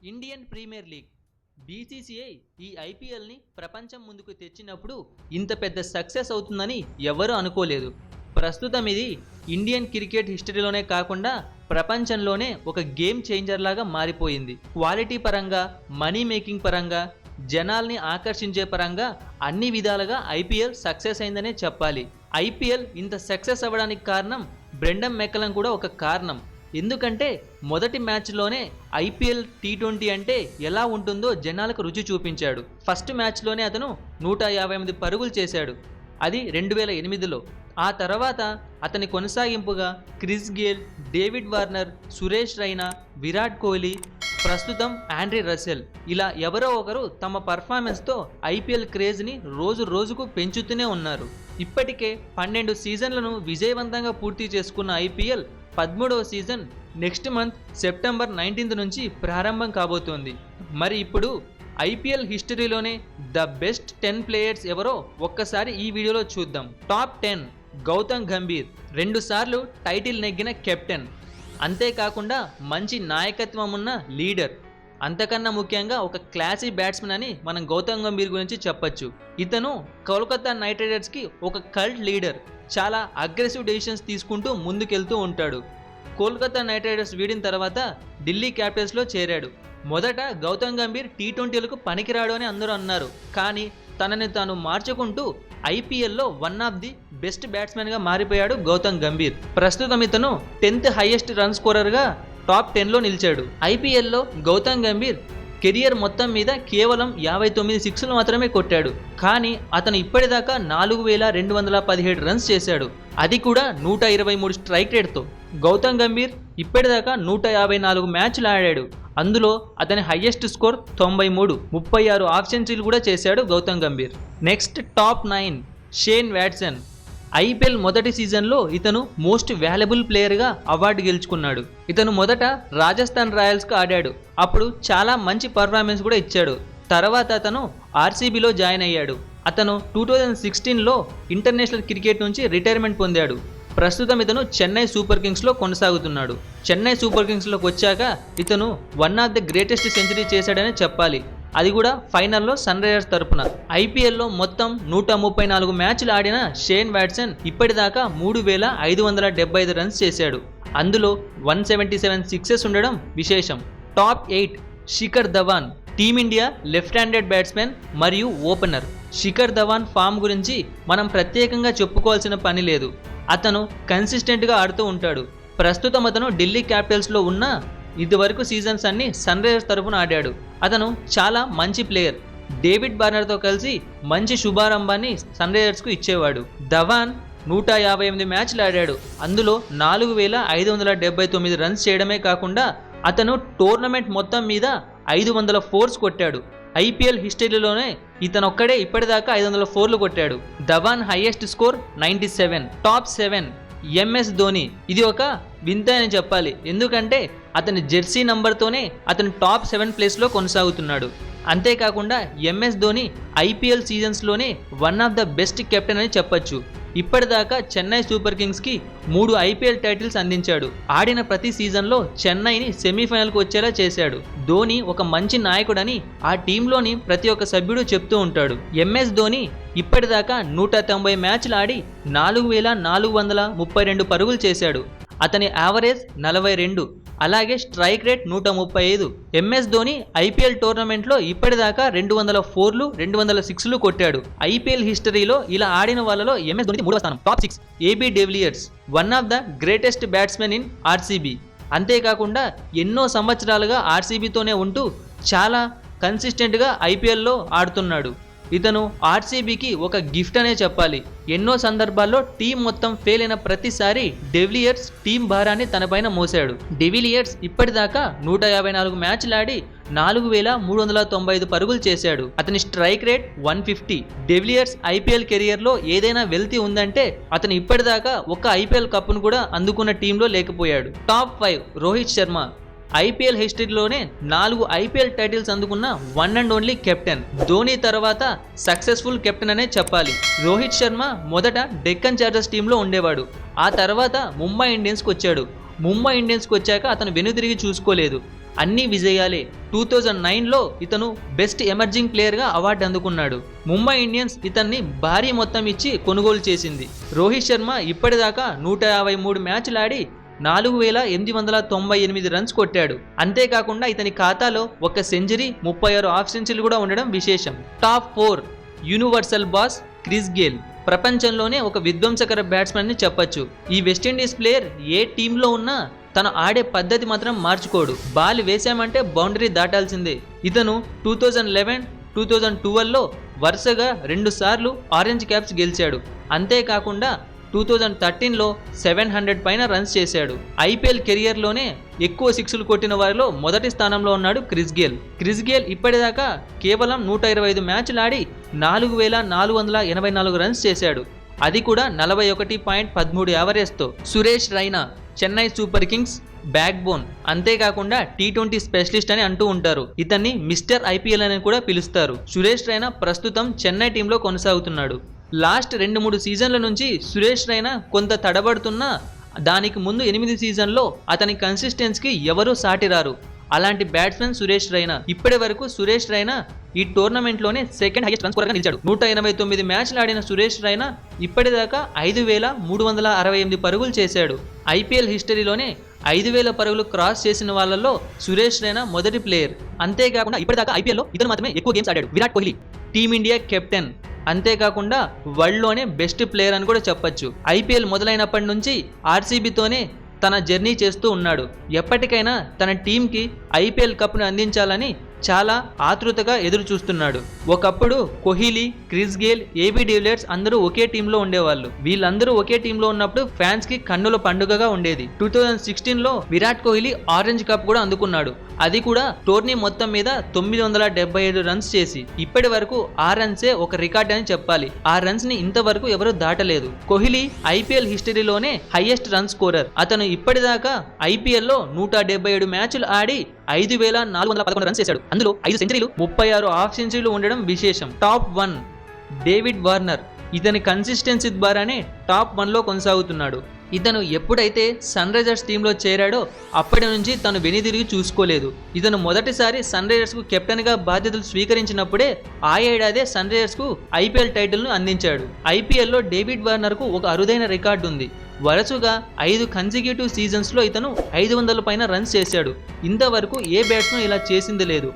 Indian premier league BCCI ఈ ఐపీఎల్ని ప్రపంచం ముందుకు తెచ్చినప్పుడు ఇంత పెద్ద సక్సెస్ అవుతుందని ఎవరూ అనుకోలేదు. ప్రస్తుతం ఇది ఇండియన్ క్రికెట్ హిస్టరీలోనే కాకుండా ప్రపంచంలోనే ఒక గేమ్ చేంజర్ లాగా మారిపోయింది. క్వాలిటీ పరంగా, మనీ మేకింగ్ పరంగా, జనాల్ని ఆకర్షించే పరంగా అన్ని విధాలుగా ఐపీఎల్ సక్సెస్ అయిందనే చెప్పాలి. ఐపీఎల్ ఇంత సక్సెస్ అవ్వడానికి కారణం బ్రెండన్ మెక్కలం కూడా ఒక కారణం. ఎందుకంటే మొదటి మ్యాచ్లోనే ఐపీఎల్ T20 అంటే ఎలా ఉంటుందో జనాలకు రుచి చూపించాడు. ఫస్ట్ మ్యాచ్లోనే అతను 158 పరుగులు చేశాడు, అది 2008లో. ఆ తర్వాత అతని కొనసాగింపుగా Chris Gayle, David Warner, Suresh Raina, Virat Kohli, ప్రస్తుతం ఆండ్రే రసెల్, ఇలా ఎవరో ఒకరు తమ పర్ఫార్మెన్స్తో ఐపీఎల్ క్రేజ్ని రోజు రోజుకు పెంచుతూనే ఉన్నారు. ఇప్పటికే 12 సీజన్లను విజయవంతంగా పూర్తి చేసుకున్న ఐపీఎల్ 13వ సీజన్ నెక్స్ట్ మంత్ సెప్టెంబర్ 19 నుంచి ప్రారంభం కాబోతోంది. మరి ఇప్పుడు ఐపీఎల్ హిస్టరీలోనే ద బెస్ట్ 10 ప్లేయర్స్ ఎవరో ఒక్కసారి ఈ వీడియోలో చూద్దాం. టాప్ 10. గౌతమ్ గంభీర్, 2 సార్లు టైటిల్ నెగ్గిన కెప్టెన్, అంతేకాకుండా మంచి నాయకత్వం ఉన్న లీడర్, అంతకన్నా ముఖ్యంగా ఒక క్లాసీ బ్యాట్స్మెన్ అని మనం గౌతమ్ గంభీర్ గురించి చెప్పొచ్చు. ఇతను కోల్కతా నైట్ రైడర్స్కి ఒక కల్ట్ లీడర్, చాలా అగ్రెసివ్ డెసిషన్స్ తీసుకుంటూ ముందుకెళ్తూ ఉంటాడు. కోల్కతా నైట్ రైడర్స్ వీడిన తర్వాత ఢిల్లీ క్యాపిటల్స్లో చేరాడు. మొదట గౌతమ్ గంభీర్ T20లకు పనికిరాడు అని అందరూ అన్నారు, కానీ తనని తాను మార్చుకుంటూ ఐపీఎల్లో వన్ ఆఫ్ ది బెస్ట్ బ్యాట్స్మెన్గా మారిపోయాడు గౌతమ్ గంభీర్. ప్రస్తుతం ఇతను 10th హైయెస్ట్ రన్ స్కోరర్గా టాప్ 10లో నిలిచాడు. ఐపీఎల్లో గౌతమ్ గంభీర్ కెరియర్ మొత్తం మీద కేవలం 59 సిక్స్లు మాత్రమే కొట్టాడు, కానీ అతను ఇప్పటిదాకా 4217 రన్స్ చేశాడు, అది కూడా 123 స్ట్రైక్ రేట్తో. గౌతమ్ గంభీర్ ఇప్పటిదాకా 154 మ్యాచ్లు ఆడాడు, అందులో అతని హైయెస్ట్ స్కోర్ 93, 36 హాఫ్ సెంచరీలు కూడా చేశాడు Gautam Gambhir. Next top 9. Shane Watson. IPL మొదటి సీజన్లో ఇతను మోస్ట్ వాల్యుబుల్ ప్లేయర్గా అవార్డు గెలుచుకున్నాడు. ఇతను మొదట రాజస్థాన్ రాయల్స్కి ఆడాడు, అప్పుడు చాలా మంచి పర్ఫార్మెన్స్ కూడా ఇచ్చాడు. తర్వాత అతను ఆర్సీబీలో జాయిన్ అయ్యాడు. అతను 2016లో ఇంటర్నేషనల్ క్రికెట్ నుంచి రిటైర్మెంట్ పొందాడు. ప్రస్తుతం ఇతను చెన్నై సూపర్ కింగ్స్లో కొనసాగుతున్నాడు. చెన్నై సూపర్ కింగ్స్లోకి వచ్చాక ఇతను one of the greatest century చేశాడని చెప్పాలి, అది కూడా ఫైనల్లో సన్ రైజర్స్ తరపున. ఐపీఎల్లో మొత్తం 134 మ్యాచ్లు ఆడిన షేన్ వాట్సన్ ఇప్పటిదాకా 3575 రన్స్ చేశాడు, అందులో 177 సిక్సెస్ ఉండడం విశేషం. Top 8. Shikhar Dhawan. Team India left handed batsmen మరియు ఓపెనర్. శిఖర్ ధవన్ ఫామ్ గురించి మనం ప్రత్యేకంగా చెప్పుకోవాల్సిన పని లేదు, అతను కన్సిస్టెంట్గా ఆడుతూ ఉంటాడు. ప్రస్తుతం అతను ఢిల్లీ క్యాపిటల్స్లో ఉన్న ఇదివరకు సీజన్స్ అన్ని సన్ రైజర్స్ తరఫున ఆడాడు. అతను చాలా మంచి ప్లేయర్. డేవిడ్ వార్నర్తో కలిసి మంచి శుభారంభాన్ని సన్ రైజర్స్కు ఇచ్చేవాడు. ధవాన్ 158 మ్యాచ్లు ఆడాడు, అందులో 4579 రన్స్ చేయడమే కాకుండా అతను టోర్నమెంట్ మొత్తం మీద 504 కొట్టాడు. ఐపీఎల్ హిస్టరీలోనే ఇతనొక్కడే ఇప్పటిదాకా 504 కొట్టాడు. Dhawan highest score 97. Top 7. MS Dhoni. ఇది ఒక వింత అని చెప్పాలి, ఎందుకంటే అతని జెర్సీ నంబర్తోనే అతను టాప్ 7 ప్లేస్లో కొనసాగుతున్నాడు. అంతేకాకుండా ఎంఎస్ ధోని ఐపీఎల్ సీజన్స్లోనే one of the best captain అని చెప్పొచ్చు. ఇప్పటిదాకా చెన్నై సూపర్ కింగ్స్కి 3 ఐపీఎల్ టైటిల్స్ అందించాడు. ఆడిన ప్రతి సీజన్లో చెన్నైని సెమీఫైనల్కు వచ్చేలా చేశాడు. ధోని ఒక మంచి నాయకుడని ఆ టీంలోని ప్రతి ఒక్క సభ్యుడు చెప్తూ ఉంటాడు. ఎంఎస్ ధోని ఇప్పటిదాకా 190 మ్యాచ్లు ఆడి 4432 పరుగులు చేశాడు. అతని యావరేజ్ 42, అలాగే strike rate 135. MS Dhoni IPL టోర్నమెంట్లో ఇప్పటిదాకా 204లు, 206లు కొట్టాడు. ఐపీఎల్ హిస్టరీలో ఇలా ఆడిన వాళ్ళలో ఎంఎస్ ధోని 3వ స్థానం. Top 6. AB de Villiers. One of the greatest batsmen in RCB. అంతేకాకుండా ఎన్నో సంవత్సరాలుగా ఆర్సీబీతోనే ఉంటూ చాలా కన్సిస్టెంట్గా ఐపీఎల్లో ఆడుతున్నాడు. ఇతను ఆర్సీబీకి ఒక గిఫ్ట్ అనే చెప్పాలి. ఎన్నో సందర్భాల్లో టీం మొత్తం ఫెయిల్ అయిన ప్రతిసారి డెవిలియర్స్ టీం భారాన్ని తనపైన మోసాడు. డెవిలియర్స్ ఇప్పటిదాకా 154 మ్యాచ్లు ఆడి 4395 పరుగులు చేశాడు. అతని స్ట్రైక్ రేట్ 150. డెవిలియర్స్ ఐపీఎల్ కెరియర్లో ఏదైనా వెల్తీ ఉందంటే అతను ఇప్పటిదాకా ఒక్క ఐపీఎల్ కప్ను కూడా అందుకున్న టీంలో లేకపోయాడు. టాప్ 5. రోహిత్ శర్మ. ఐపీఎల్ హిస్టరీలోనే 4 ఐపీఎల్ టైటిల్స్ అందుకున్న one and only captain. Dhoni తర్వాత సక్సెస్ఫుల్ కెప్టెన్ అనే చెప్పాలి. రోహిత్ శర్మ మొదట డెక్కన్ చార్జర్స్ టీంలో ఉండేవాడు, ఆ తర్వాత ముంబై ఇండియన్స్కి వచ్చాడు. ముంబై ఇండియన్స్కి వచ్చాక అతను వెనుతిరిగి చూసుకోలేదు. అన్ని విజయాలే. 2009లో ఇతను బెస్ట్ ఎమర్జింగ్ ప్లేయర్గా అవార్డు అందుకున్నాడు. ముంబై ఇండియన్స్ ఇతన్ని భారీ మొత్తం ఇచ్చి కొనుగోలు చేసింది. రోహిత్ శర్మ ఇప్పటిదాకా 153 మ్యాచ్లు ఆడి 4898 రన్స్ కొట్టాడు. అంతేకాకుండా ఇతని ఖాతాలో ఒక సెంచరీ, 36 హాఫ్ సెంచరీలు కూడా ఉండడం విశేషం. Top 4 universal boss Chris Gayle. ప్రపంచంలోనే ఒక విధ్వంసకర బ్యాట్స్మెన్ అని చెప్పొచ్చు. ఈ వెస్టిండీస్ ప్లేయర్ ఏ టీంలో ఉన్నా తను ఆడే పద్ధతి మాత్రం మార్చుకోడు. Ball వేశామంటే boundary దాటాల్సిందే. ఇతను 2011, 2012లో వరుసగా 2 సార్లు ఆరెంజ్ క్యాప్స్ గెలిచాడు. అంతేకాకుండా 2013లో 700 పైన రన్స్ చేశాడు. ఐపీఎల్ కెరియర్లోనే ఎక్కువ సిక్స్లు కొట్టిన వారిలో మొదటి స్థానంలో ఉన్నాడు క్రిస్ గేల్. క్రిస్ గేల్ ఇప్పటిదాకా కేవలం 125 మ్యాచ్లు ఆడి 4484 రన్స్ చేశాడు. అది కూడా 41.13 యావరేజ్తో. Suresh Raina Chennai super kings backbone. అంతేకాకుండా T20 స్పెషలిస్ట్ అని అంటూ ఉంటారు. ఇతన్ని మిస్టర్ ఐపీఎల్ అని కూడా పిలుస్తారు. సురేష్ రైనా ప్రస్తుతం చెన్నై టీంలో కొనసాగుతున్నాడు. లాస్ట్ 2-3 సీజన్ల నుంచి సురేష్ రైనా కొంత తడబడుతున్నా దానికి ముందు 8 సీజన్లో అతని కన్సిస్టెన్సీకి ఎవరూ సాటిరారు. అలాంటి బ్యాట్స్మెన్ సురేష్ రైనా. ఇప్పటి వరకు సురేష్ రైనా ఈ టోర్నమెంట్లోనే సెకండ్ హైయెస్ట్ రన్ స్కోరర్గా నిలిచాడు. 189 మ్యాచ్లు ఆడిన సురేష్ రైనా ఇప్పటిదాకా 5368 పరుగులు చేశాడు. ఐపీఎల్ హిస్టరీలోనే 5000 పరుగులు క్రాస్ చేసిన వాళ్ళల్లో సురేష్ రైనా మొదటి ప్లేయర్. అంతేకాకుండా ఇప్పటిదాకా ఐపీఎల్లో ఇతను మాత్రమే ఎక్కువ గేమ్స్ ఆడాడు. Virat Kohli team India captain. అంతేకాకుండా వరల్డ్లోనే బెస్ట్ ప్లేయర్ అని కూడా చెప్పొచ్చు. ఐపీఎల్ మొదలైనప్పటి నుంచి ఆర్సీబీతోనే తన జర్నీ చేస్తూ ఉన్నాడు. ఎప్పటికైనా తన టీంకి ఐపీఎల్ కప్ను అందించాలని చాలా ఆతృతగా ఎదురు చూస్తున్నాడు. ఒకప్పుడు Kohli, Chris Gayle, AB de Villiers అందరూ ఒకే టీంలో ఉండేవాళ్ళు. వీళ్ళందరూ ఒకే టీంలో ఉన్నప్పుడు ఫ్యాన్స్ కి కన్నుల పండుగగా ఉండేది. 2016లో విరాట్ కోహ్లీ ఆరెంజ్ కప్ కూడా అందుకున్నాడు. అది కూడా టోర్నీ మొత్తం మీద 975 రన్స్ చేసి. ఇప్పటి వరకు ఆ రన్సే ఒక రికార్డ్ అని చెప్పాలి. ఆ రన్స్ ని ఇంతవరకు ఎవరూ దాటలేదు. కోహ్లీ ఐపీఎల్ హిస్టరీలోనే హైయెస్ట్ రన్ స్కోరర్. అతను ఇప్పటిదాకా ఐపీఎల్లో 177 మ్యాచ్లు ఆడి 5411 రన్స్ చేశాడు. అందులో 5 సెంచరీలు, 36 హాఫ్ సెంచరీలు ఉండడం విశేషం. Top 1 David Warner. ఇతని కన్సిస్టెన్సీ ద్వారానే టాప్ 1లో కొనసాగుతున్నాడు. ఇతను ఎప్పుడైతే సన్ రైజర్స్ టీంలో చేరాడో అప్పటి నుంచి తను వెనుదిరిగి చూసుకోలేదు. ఇతను మొదటిసారి సన్ రైజర్స్కు కెప్టెన్గా బాధ్యతలు స్వీకరించినప్పుడే ఆ ఏడాదే సన్ రైజర్స్కు ఐపీఎల్ టైటిల్ను అందించాడు. ఐపీఎల్లో డేవిడ్ వార్నర్కు ఒక అరుదైన రికార్డు ఉంది. వరుసగా 5 కన్సిక్యూటివ్ సీజన్స్లో ఇతను 500 పైన రన్స్ చేశాడు. ఇంతవరకు ఏ బ్యాట్స్మెన్ ఇలా చేసింది లేదు.